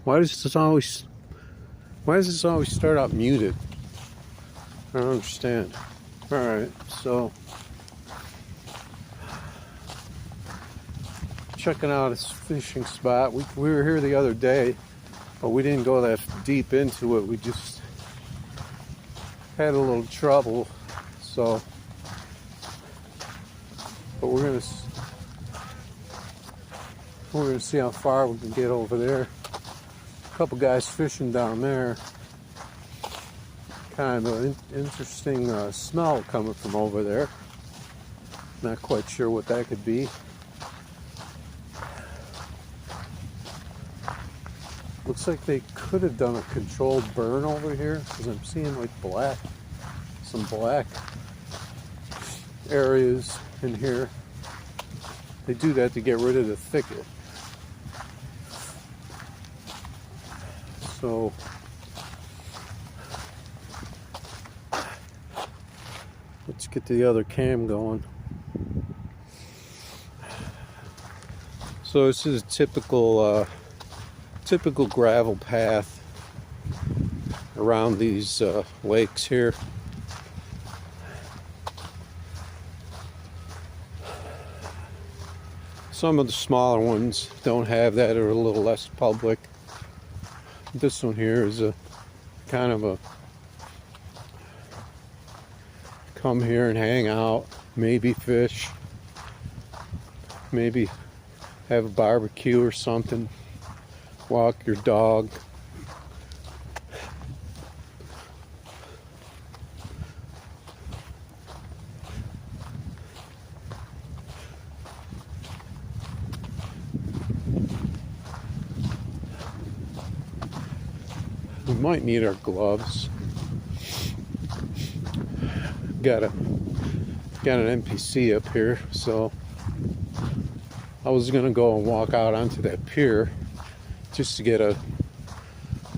Why does this always start out muted? I don't understand. Alright, so checking out this fishing spot. We were here the other day, but we didn't go that deep into it. We just had a little trouble. So, but we're gonna see how far we can get over there. A couple guys fishing down there. Kind of an interesting smell coming from over there. Not quite sure what that could be. Looks like they could have done a controlled burn over here, because I'm seeing like some black areas in here. They do that to get rid of the thicket. So let's get the other cam going. So this is a typical gravel path around these lakes here. Some of the smaller ones don't have that, or a little less public. This one here is a kind of a come here and hang out, maybe fish, maybe have a barbecue or something, walk your dog. We might need our gloves. Got an NPC up here, so I was gonna go and walk out onto that pier just to get a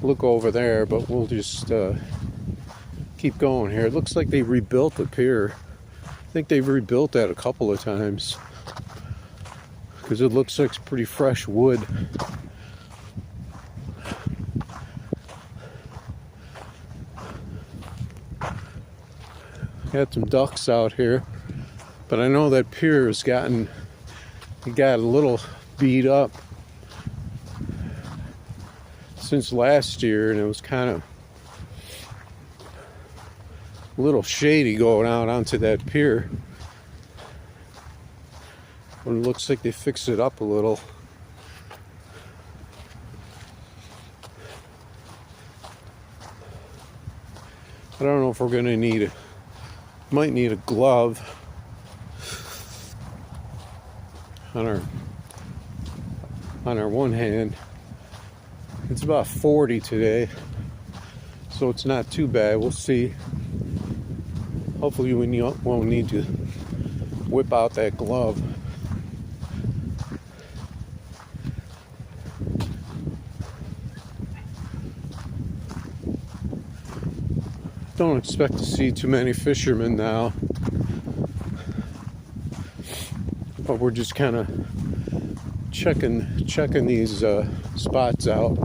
look over there, but we'll just keep going here. It looks like they rebuilt the pier. I think they've rebuilt that a couple of times, because it looks like it's pretty fresh wood. Got some ducks out here, but I know that pier has got a little beat up since last year, and it was kind of a little shady going out onto that pier. But it looks like they fixed it up a little. I don't know if we're gonna might need a glove on our one hand. It's about 40 today, so it's not too bad. We'll see. Hopefully we won't need to whip out that glove. Don't expect to see too many fishermen now, but we're just kind of checking these spots out,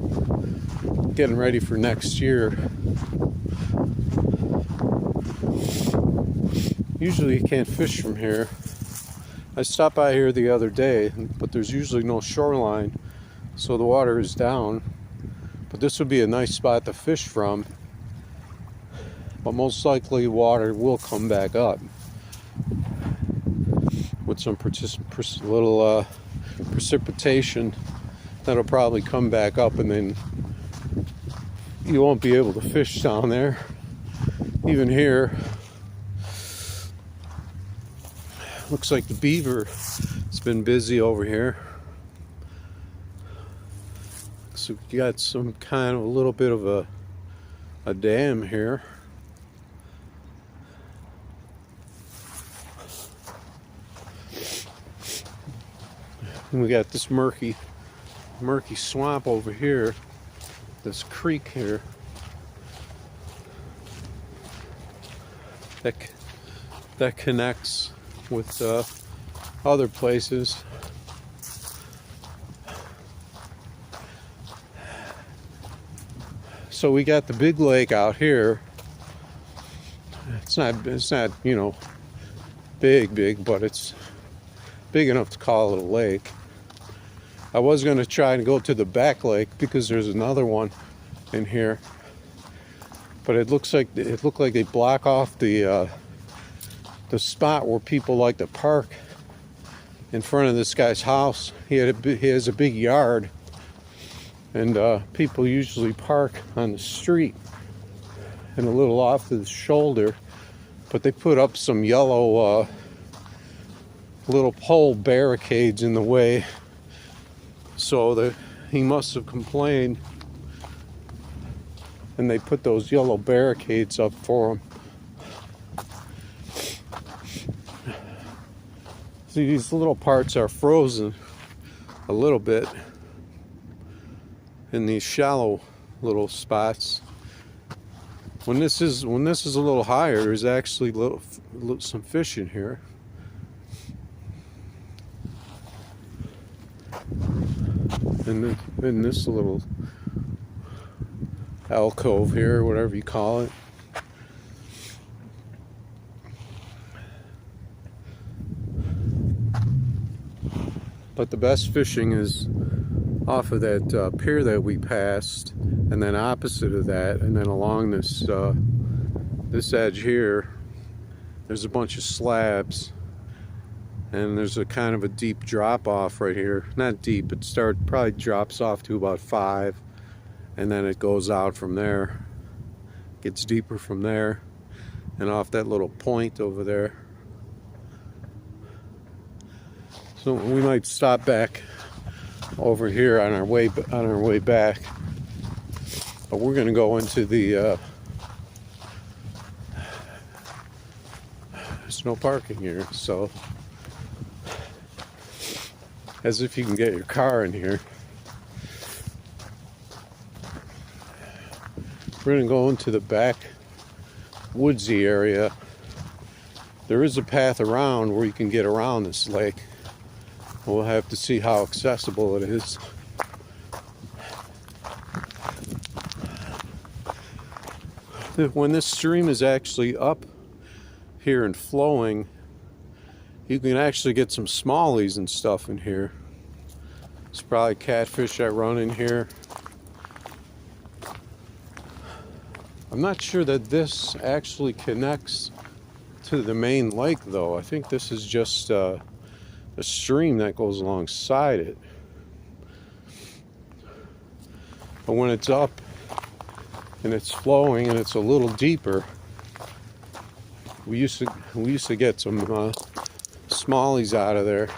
getting ready for next year. Usually you can't fish from here. I stopped by here the other day, but there's usually no shoreline, so the water is down. But this would be a nice spot to fish from. But most likely water will come back up with some little precipitation. That'll probably come back up, and then you won't be able to fish down there. Even here, looks like the beaver has been busy over here. So we got some kind of a little bit of a dam here. And we got this murky swamp over here, this creek here that connects with other places. So we got the big lake out here. It's not, you know, big, but it's big enough to call it a lake. I was going to try and go to the back lake because there's another one in here, but it looked like they block off the spot where people like to park in front of this guy's house. He has a big yard, and people usually park on the street and a little off to the shoulder, but they put up some yellow little pole barricades in the way, so that he must have complained, and they put those yellow barricades up for him. See, these little parts are frozen a little bit in these shallow little spots. When this is a little higher, there's actually some fish in here. And in this little alcove here, whatever you call it. But the best fishing is off of that pier that we passed, and then opposite of that, and then along this this edge here, there's a bunch of slabs, and there's a kind of a deep drop off right here. Not deep, it probably drops off to about 5, and then it goes out from there, gets deeper from there, and off that little point over there. So we might stop back over here on our way back, but we're going to go into the there's no parking here, so as if you can get your car in here. We're going to go into the back woodsy area. There is a path around where you can get around this lake. We'll have to see how accessible it is. When this stream is actually up here and flowing, you can actually get some smallies and stuff in here. It's probably catfish that run in here. I'm not sure that this actually connects to the main lake, though. I think this is just a stream that goes alongside it. But when it's up and it's flowing and it's a little deeper, we used to get some smallies out of there.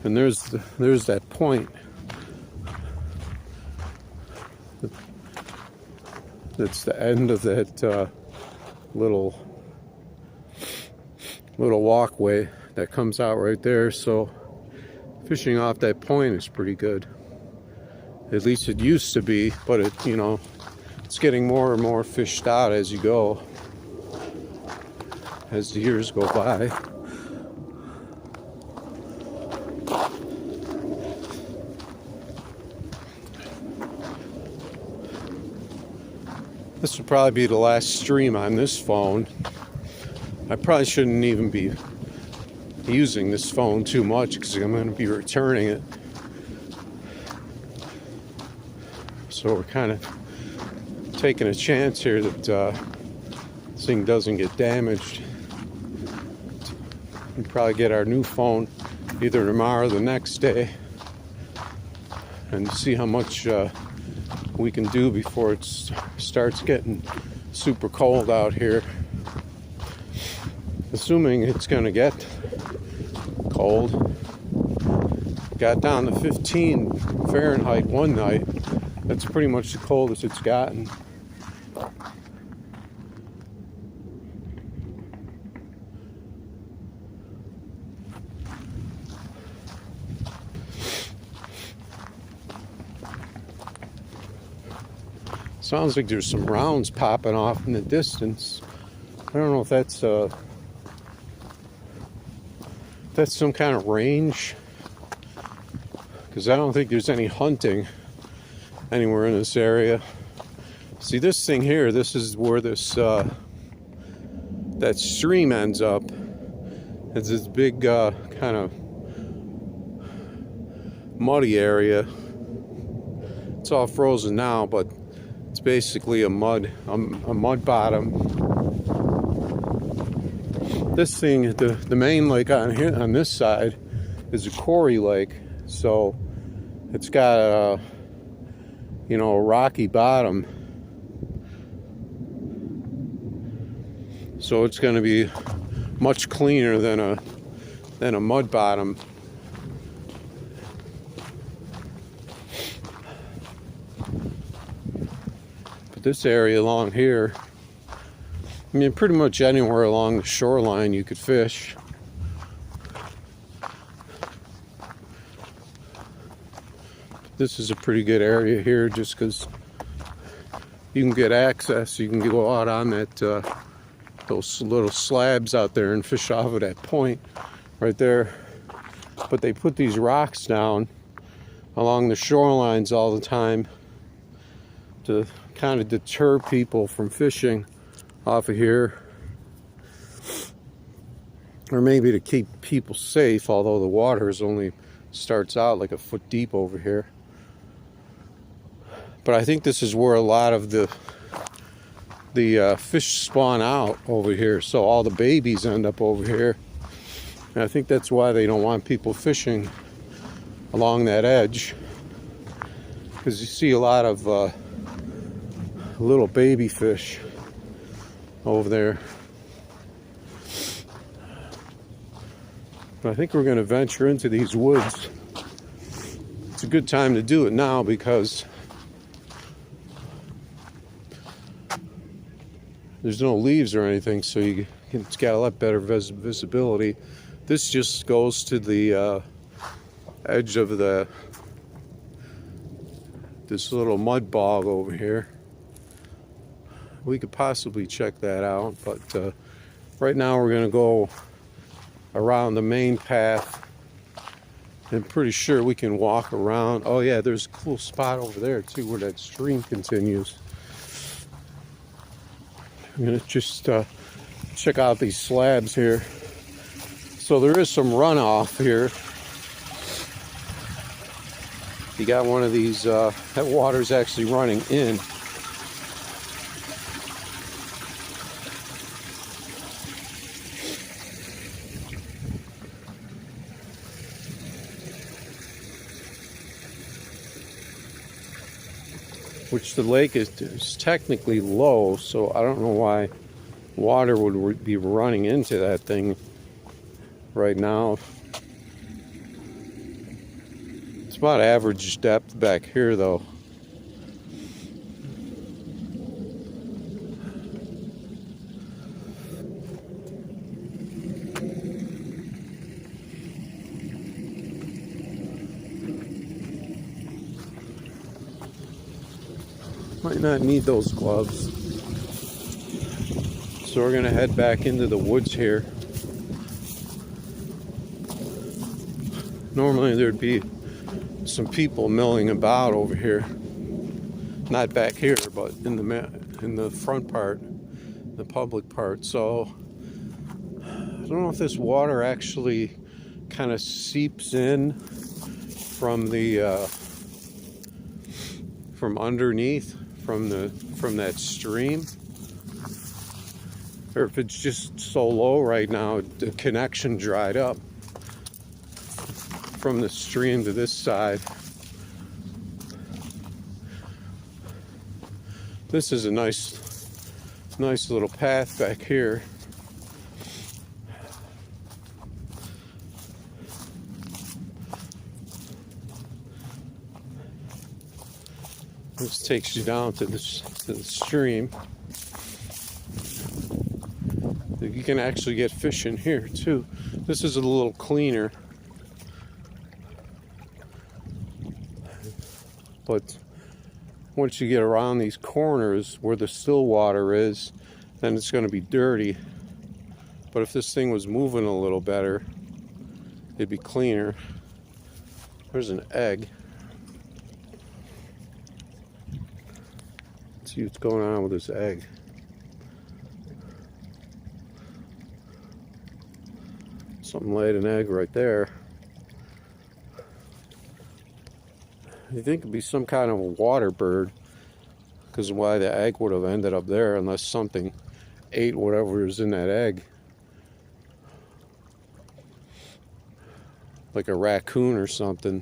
And there's that point. That's the end of that little walkway that comes out right there. So fishing off that point is pretty good. At least it used to be, but it's getting more and more fished out as you go, as the years go by. This will probably be the last stream on this phone. I probably shouldn't even be using this phone too much because I'm going to be returning it. So we're kind of taking a chance here that this thing doesn't get damaged. We'll probably get our new phone either tomorrow or the next day and see how much we can do before it starts getting super cold out here. Assuming it's going to get cold. Got down to 15 Fahrenheit one night. That's pretty much the coldest it's gotten. Sounds like there's some rounds popping off in the distance. don't know if that's some kind of range, because I don't think there's any hunting anywhere in this area. See, this thing here, this is where this that stream ends up. It's this big kind of muddy area. It's all frozen now, but it's basically a mud bottom. This thing, the main lake on here on this side is a quarry lake, so it's got a a rocky bottom. So it's going to be much cleaner than a mud bottom. But this area along here, I mean, pretty much anywhere along the shoreline you could fish. This is a pretty good area here, just because you can get access. You can go out on that those little slabs out there and fish off of that point right there. But they put these rocks down along the shorelines all the time to kind of deter people from fishing off of here, or maybe to keep people safe, although the water is only starts out like a foot deep over here. But I think this is where a lot of the fish spawn out over here, so all the babies end up over here. And I think that's why they don't want people fishing along that edge, because you see a lot of little baby fish over there. But I think we're going to venture into these woods. It's a good time to do it now because there's no leaves or anything, so it's got a lot better visibility. This just goes to the edge of this little mud bog over here. We could possibly check that out, but right now we're going to go around the main path. I'm pretty sure we can walk around. Oh yeah, there's a cool spot over there too where that stream continues. I'm going to just check out these slabs here. So there is some runoff here. You got one of these, that water's actually running in. Which the lake is technically low, so I don't know why water would be running into that thing right now. It's about average depth back here though. Might not need those gloves. So we're gonna head back into the woods here. Normally there'd be some people milling about over here. Not back here, but in the front part, the public part. So I don't know if this water actually kind of seeps in from the from underneath, from that stream, or if it's just so low right now the connection dried up from the stream to this side. This is a nice little path back here. This takes you down to the stream. You can actually get fish in here too. This is a little cleaner, but once you get around these corners where the still water is, then it's going to be dirty. But if this thing was moving a little better, it'd be cleaner. There's an egg. Let's see what's going on with this egg. Something laid an egg right there. You think it'd be some kind of a water bird, because why the egg would have ended up there unless something ate whatever is in that egg. Like a raccoon or something,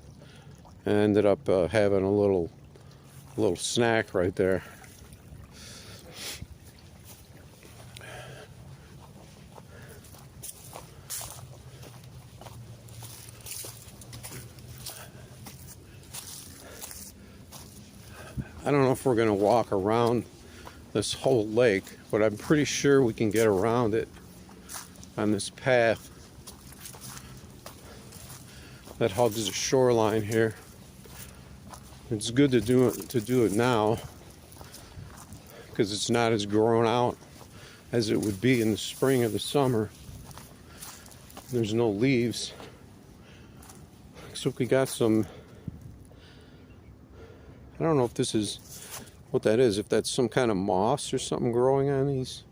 and ended up having a little snack right there. I don't know if we're going to walk around this whole lake, but I'm pretty sure we can get around it on this path that hugs the shoreline here. It's good to do it now, because it's not as grown out as it would be in the spring or the summer. There's no leaves. So we got some, I don't know if this is what that is, if that's some kind of moss or something growing on these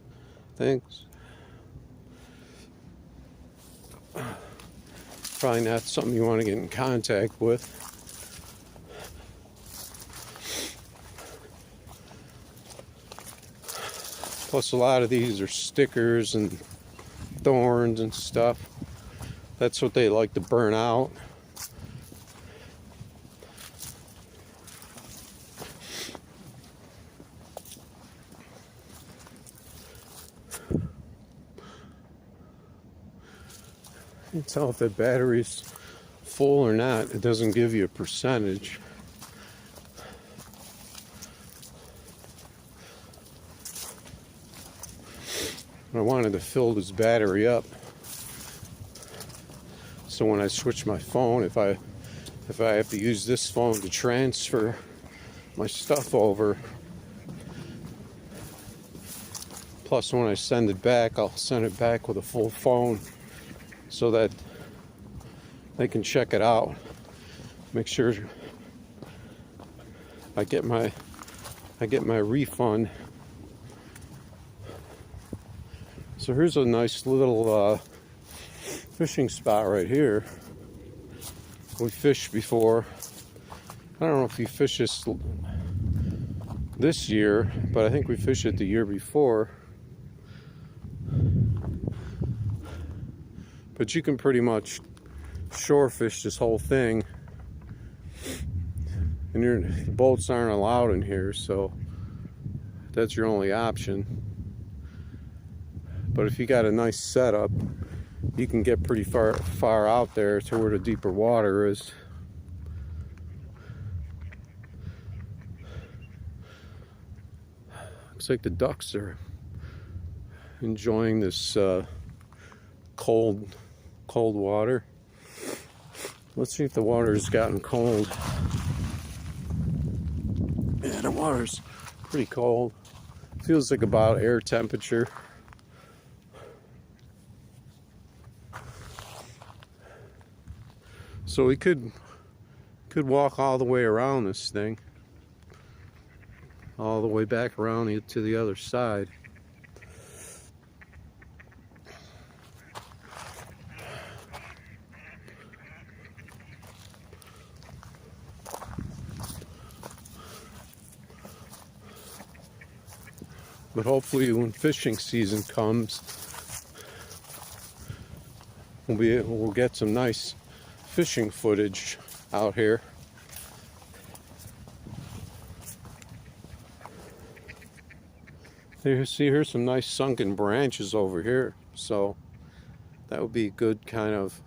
things. Probably not something you want to get in contact with. Plus a lot of these are stickers and thorns and stuff. That's what they like to burn out. You can tell if the battery's full or not. It doesn't give you a percentage. I wanted to fill this battery up, so when I switch my phone, if I have to use this phone to transfer my stuff over, plus when I send it back, I'll send it back with a full phone, so that they can check it out, make sure I get my refund. So here's a nice little fishing spot right here. We fished before. I don't know if we fished this year, but I think we fished it the year before. But you can pretty much shore fish this whole thing, and your boats aren't allowed in here, so that's your only option. But if you got a nice setup, you can get pretty far out there to where the deeper water is. Looks like the ducks are enjoying this cold water. Let's see if the water's gotten cold. Yeah, the water's pretty cold. Feels like about air temperature. So we could walk all the way around this thing, all the way back around to the other side. But hopefully when fishing season comes, we'll get some nice fishing footage out here. Here's some nice sunken branches over here, so that would be a good kind of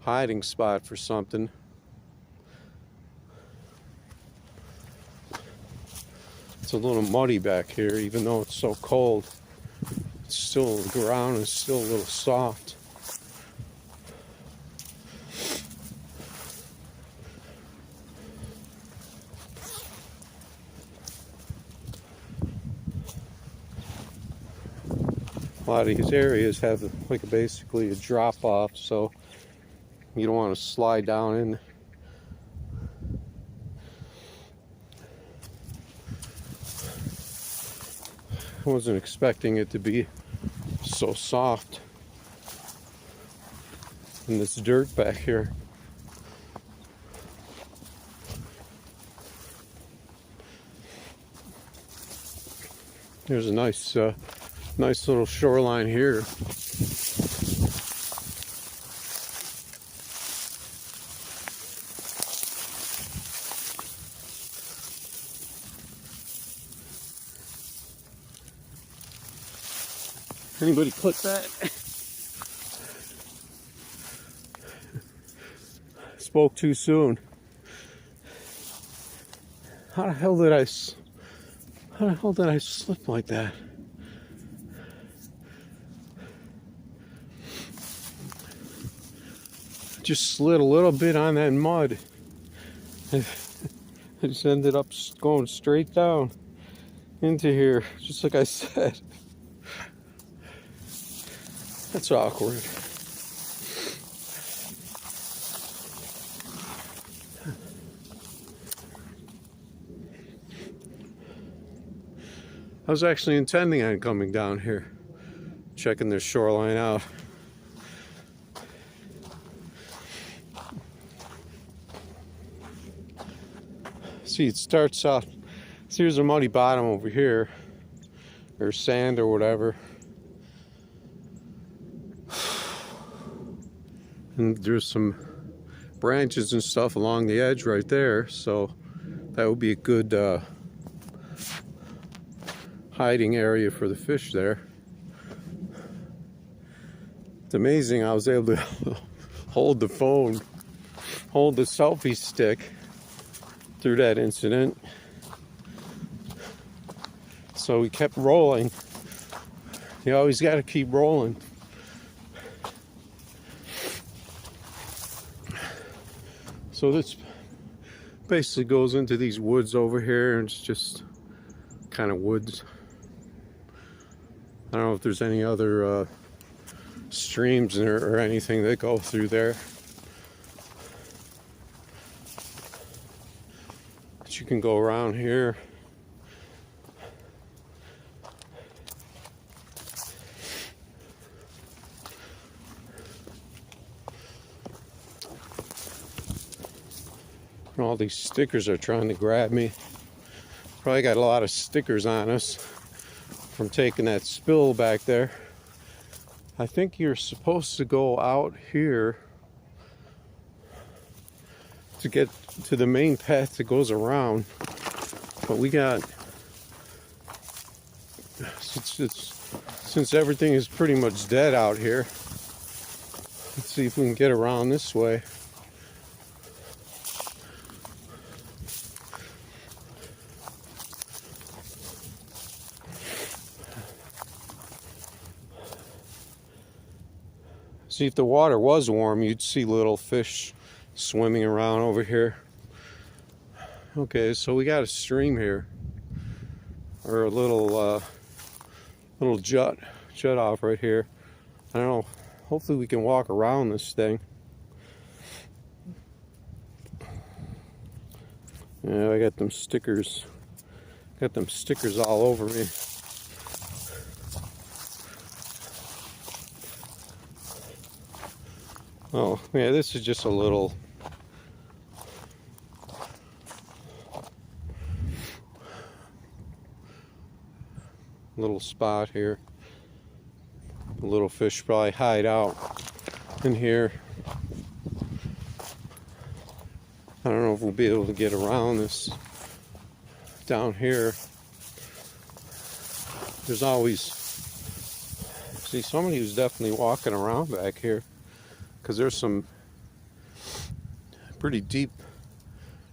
hiding spot for something. It's a little muddy back here, even though it's so cold. It's still, the ground is still a little soft. a lot of these areas have like basically a drop off, so you don't want to slide down in. I wasn't expecting it to be so soft in this dirt back here. There's a nice little shoreline here. Anybody clip that? Spoke too soon. How the hell did I slip like that? Just slid a little bit on that mud. I just ended up going straight down into here, just like I said. That's awkward. I was actually intending on coming down here, checking this shoreline out. See, it starts out, see, there's a muddy bottom over here, or sand or whatever. And there's some branches and stuff along the edge right there, so that would be a good hiding area for the fish there. It's amazing I was able to hold the phone, hold the selfie stick through that incident. So we kept rolling. You always got to keep rolling. So this basically goes into these woods over here, and it's just kind of woods. I don't know if there's any other streams or anything that go through there. But you can go around here. And all these stickers are trying to grab me. Probably got a lot of stickers on us from taking that spill back there. I think you're supposed to go out here to get to the main path that goes around, but we got, since everything is pretty much dead out here, let's see if we can get around this way. See, if the water was warm, you'd see little fish swimming around over here. Okay, so we got a stream here, or a little jut off right here. I don't know. Hopefully, we can walk around this thing. Yeah, I got them stickers. Got them stickers all over me. Oh, yeah, this is just a little spot here. The little fish probably hide out in here. I don't know if we'll be able to get around this down here. There's always, see, somebody who's definitely walking around back here, because there's some pretty deep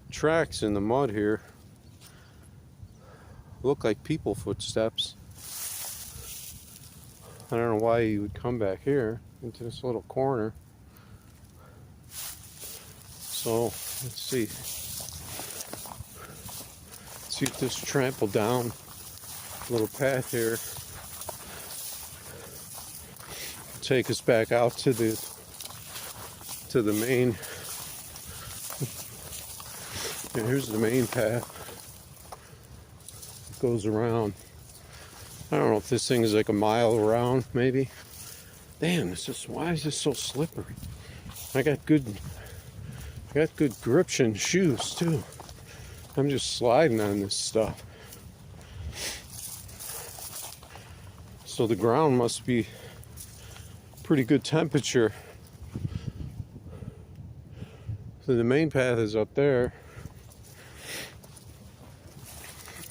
tracks in the mud here. Look like people footsteps. I don't know why you would come back here into this little corner. So let's see. See if this trampled down little path here. take us back out to the main. And here's the main path. It goes around. I don't know if this thing is like a mile around, maybe. Damn, why is this so slippery? I got good gription shoes too. I'm just sliding on this stuff. So the ground must be pretty good temperature. So the main path is up there.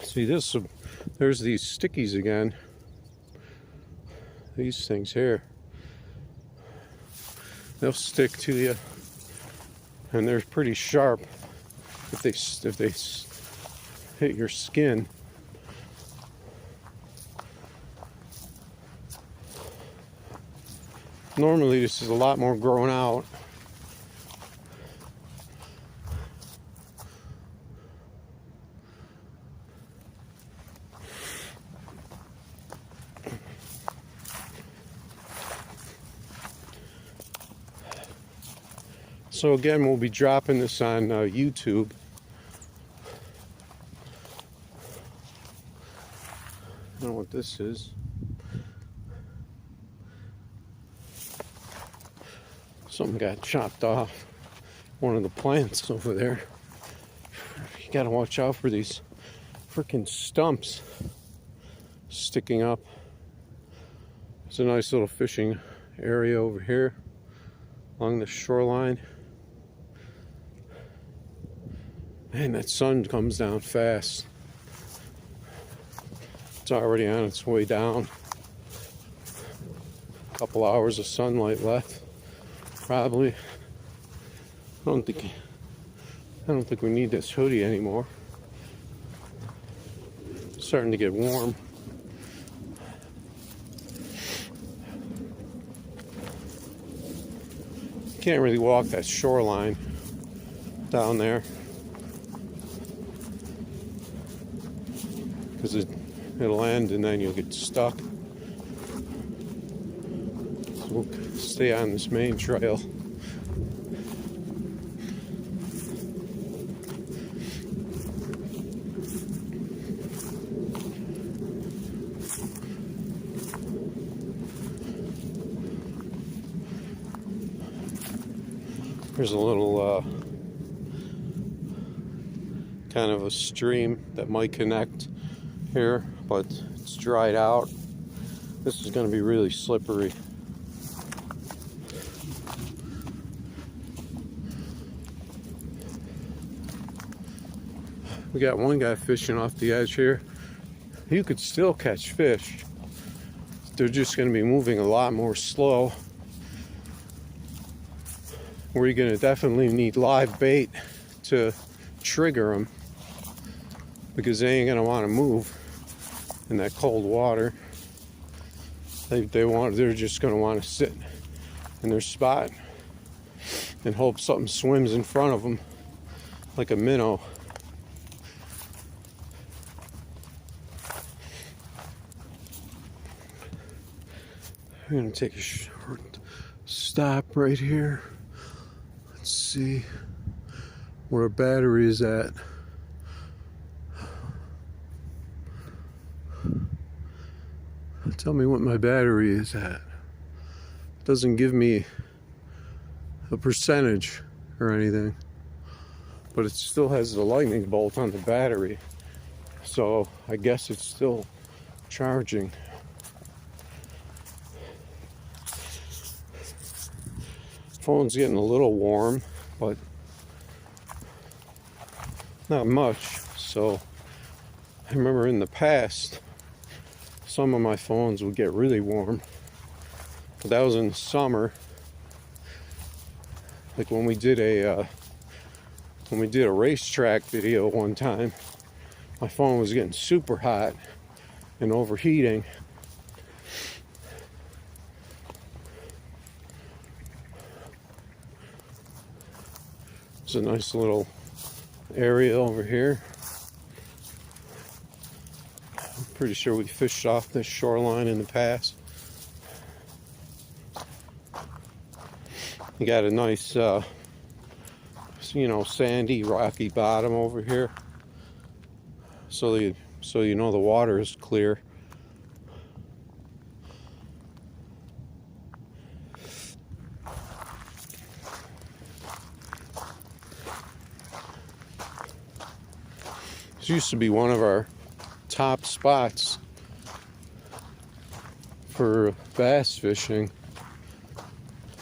See this, there's these stickies again. These things here. They'll stick to you, and they're pretty sharp if they hit your skin. Normally this is a lot more grown out. So again, we'll be dropping this on YouTube. I don't know what this is. Something got chopped off one of the plants over there. You gotta watch out for these freaking stumps sticking up. It's a nice little fishing area over here along the shoreline. Man, that sun comes down fast. It's already on its way down. A couple hours of sunlight left, probably. I don't think we need this hoodie anymore. It's starting to get warm. Can't really walk that shoreline down there because it'll end and then you'll get stuck. So we'll stay on this main trail. There's a little kind of a stream that might connect here, but it's dried out. This is going to be really slippery. We got one guy fishing off the edge here. You could still catch fish. They're just going to be moving a lot more slow. We're going to definitely need live bait to trigger them because they ain't going to want to move in that cold water. They're just going to want to sit in their spot and hope something swims in front of them like a minnow. I'm going to take a short stop right here. Let's see where our battery is at. Tell me what my battery is at. It doesn't give me a percentage or anything, but it still has the lightning bolt on the battery, so I guess it's still charging. Phone's getting a little warm, but not much. So I remember in the past some of my phones would get really warm, but that was in the summer. Like when we did a racetrack video one time, my phone was getting super hot and overheating. There's a nice little area over here. I'm pretty sure we fished off this shoreline in the past. You got a nice, sandy, rocky bottom over here. So you know the water is clear. This used to be one of our top spots for bass fishing,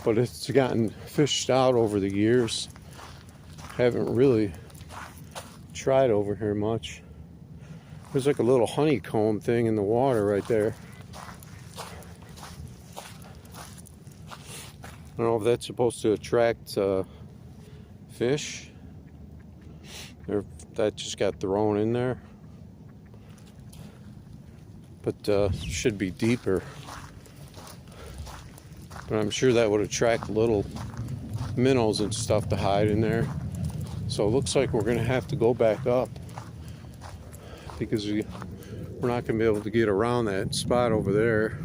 but it's gotten fished out over the years. Haven't really tried over here much. There's like a little honeycomb thing in the water right there. I don't know if that's supposed to attract fish, or if that just got thrown in there. But should be deeper. But I'm sure that would attract little minnows and stuff to hide in there. So it looks like we're gonna have to go back up, because we're not gonna be able to get around that spot over there.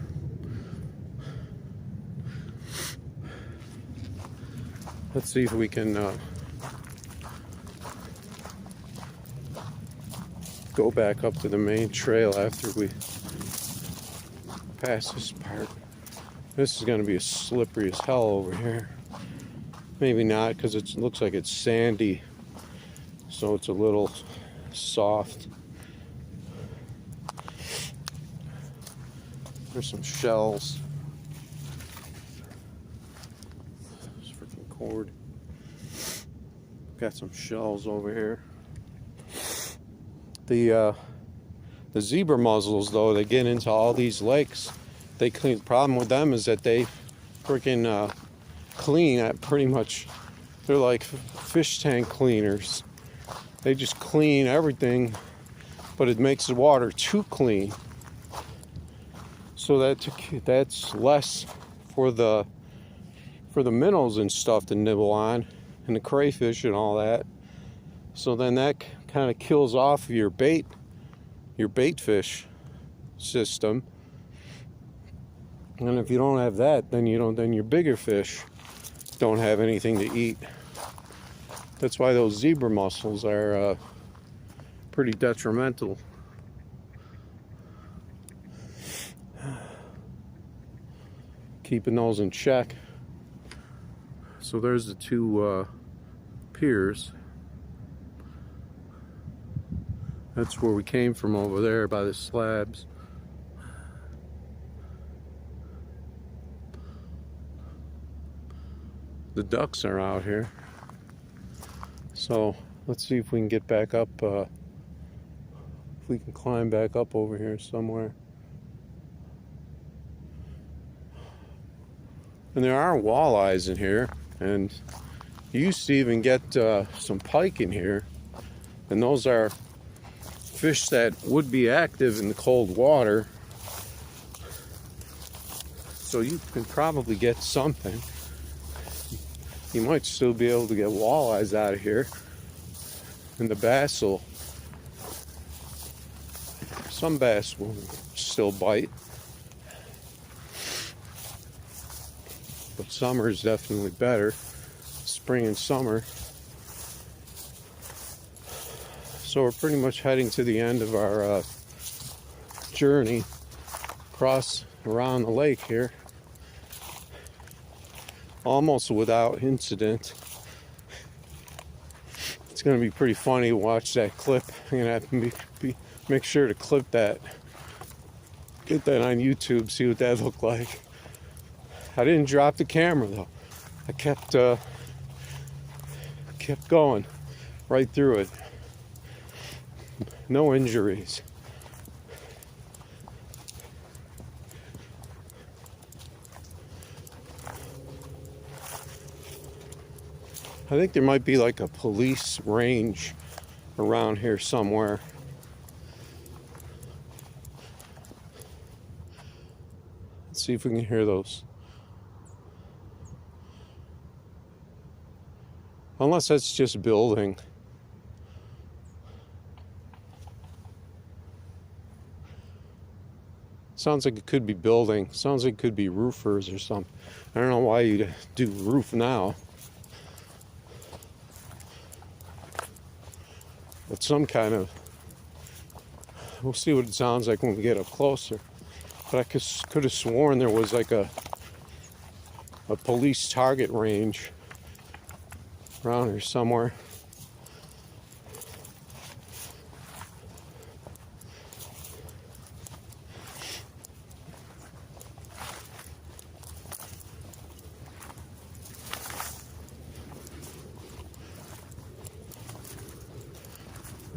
Let's see if we can go back up to the main trail after we pass this part. This is going to be as slippery as hell over here. Maybe not, because it looks like it's sandy, so it's a little soft. There's some shells. This freaking cord. Got some shells over here. The zebra mussels, though, they get into all these lakes. The problem with them is that they freaking clean at pretty much. They're like fish tank cleaners. They just clean everything, but it makes the water too clean. So that's less for the minnows and stuff to nibble on, and the crayfish and all that. So then that kind of kills off your bait fish system. And if you don't have that, then your bigger fish don't have anything to eat. That's why those zebra mussels are pretty detrimental. Keeping those in check. So there's the two piers. That's where we came from, over there by the slabs. The ducks are out here. So let's see if we can get back up, if we can climb back up over here somewhere. And there are walleyes in here, and you used to even get some pike in here, and those are fish that would be active in the cold water, so you can probably get something. You might still be able to get walleyes out of here, and the bass will, some bass will still bite, but summer is definitely better, spring and summer. So we're pretty much heading to the end of our journey across around the lake here, almost without incident. It's going to be pretty funny to watch that clip. I'm going to have to make sure to clip that, get that on YouTube, see what that looked like. I didn't drop the camera though. I kept going right through it. No injuries. I think there might be like a police range around here somewhere. Let's see if we can hear those. Unless that's just building. Sounds like it could be building. Sounds like it could be roofers or something. I don't know why you do roof now. But some kind of... We'll see what it sounds like when we get up closer. But I could have sworn there was like a police target range around here somewhere.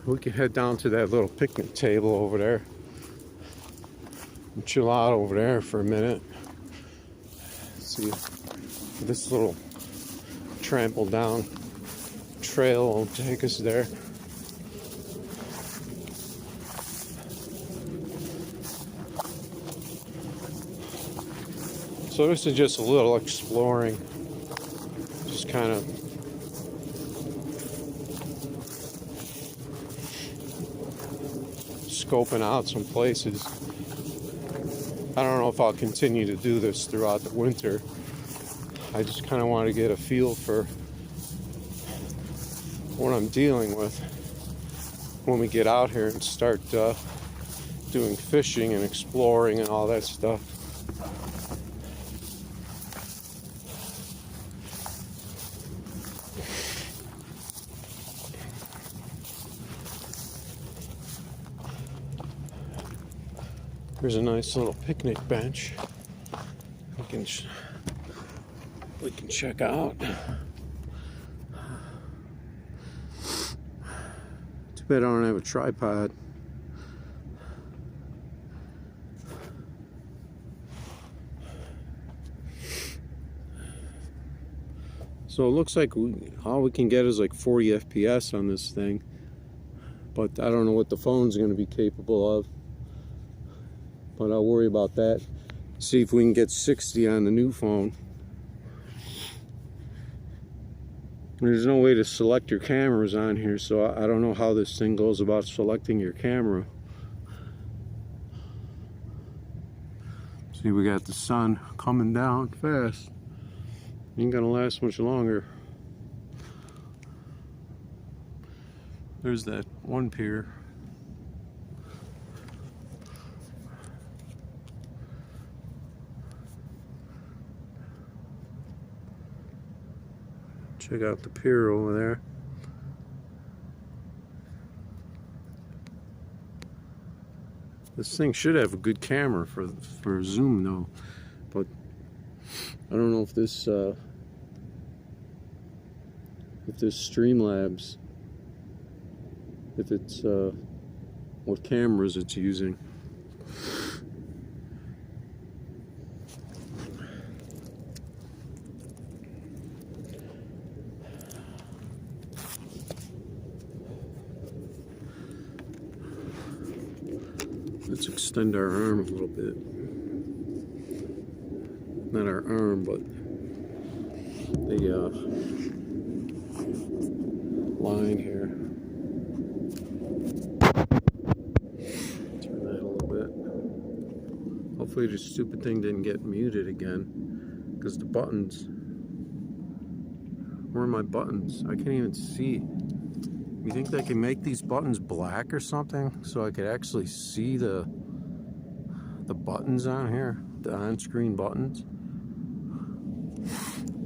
We can head down to that little picnic table over there and chill out over there for a minute. See if this little trampled down trail will take us there. So this is just a little exploring, just kind of scoping out some places. I don't know if I'll continue to do this throughout the winter. I just kind of want to get a feel for what I'm dealing with when we get out here and start doing fishing and exploring and all that stuff. There's a nice little picnic bench we can check out. Too bad I don't have a tripod. So it looks like all we can get is like 40 FPS on this thing, but I don't know what the phone's going to be capable of. But I'll worry about that. See if we can get 60 on the new phone. There's no way to select your cameras on here, so I don't know how this thing goes about selecting your camera. See, we got the sun coming down fast. Ain't gonna last much longer. There's that one pier. Check out the pier over there. This thing should have a good camera for zoom though, but I don't know if this Streamlabs, if it's what cameras it's using. Let's extend our arm a little bit. Not our arm, but the line here. Turn that a little bit. Hopefully this stupid thing didn't get muted again, because the buttons, where are my buttons? I can't even see. You think they can make these buttons black or something so I could actually see the buttons on here, the on-screen buttons?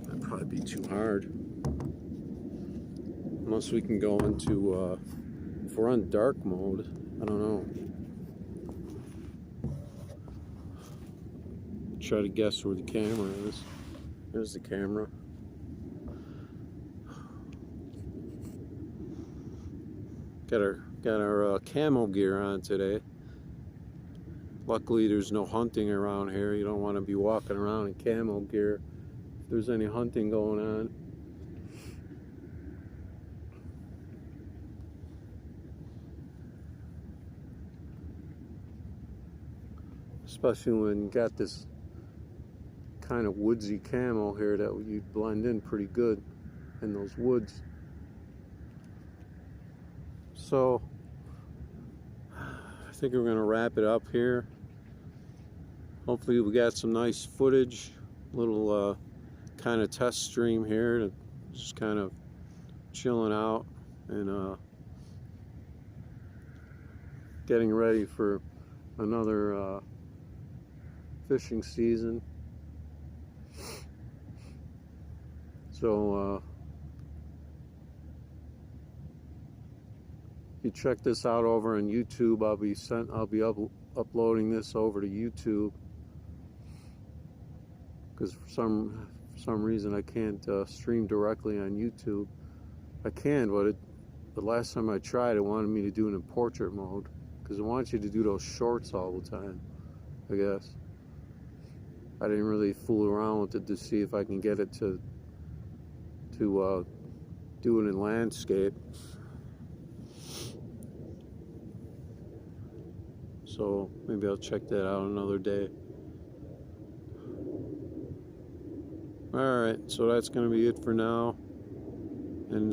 That'd probably be too hard. Unless we can go into, if we're on dark mode, I don't know. Try to guess where the camera is. There's the camera. Got our camo gear on today. Luckily there's no hunting around here. You don't want to be walking around in camo gear if there's any hunting going on. Especially when you got this kind of woodsy camo here that you'd blend in pretty good in those woods. So I think we're going to wrap it up here. hopefully we got some nice footage, little kind of test stream here, to just kind of chilling out and getting ready for another fishing season. So if you check this out over on YouTube, I'll be uploading this over to YouTube, because for some reason I can't stream directly on YouTube. I can, but the last time I tried, it wanted me to do it in portrait mode, because it wants you to do those shorts all the time, I guess. I didn't really fool around with it to see if I can get it to do it in landscape. So maybe I'll check that out another day. Alright, so that's going to be it for now. And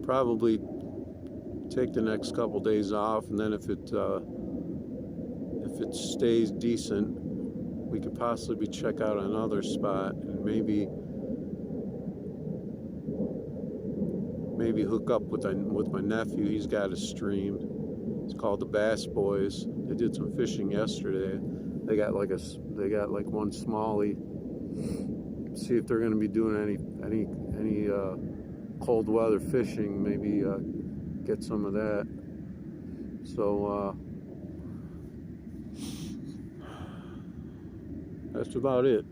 probably take the next couple days off, and then if it stays decent, we could possibly check out another spot and maybe hook up with my nephew. He's got a stream. It's called the Bass Boys. They did some fishing yesterday. They got like one smallie. See if they're going to be doing any cold weather fishing. Maybe get some of that. So that's about it.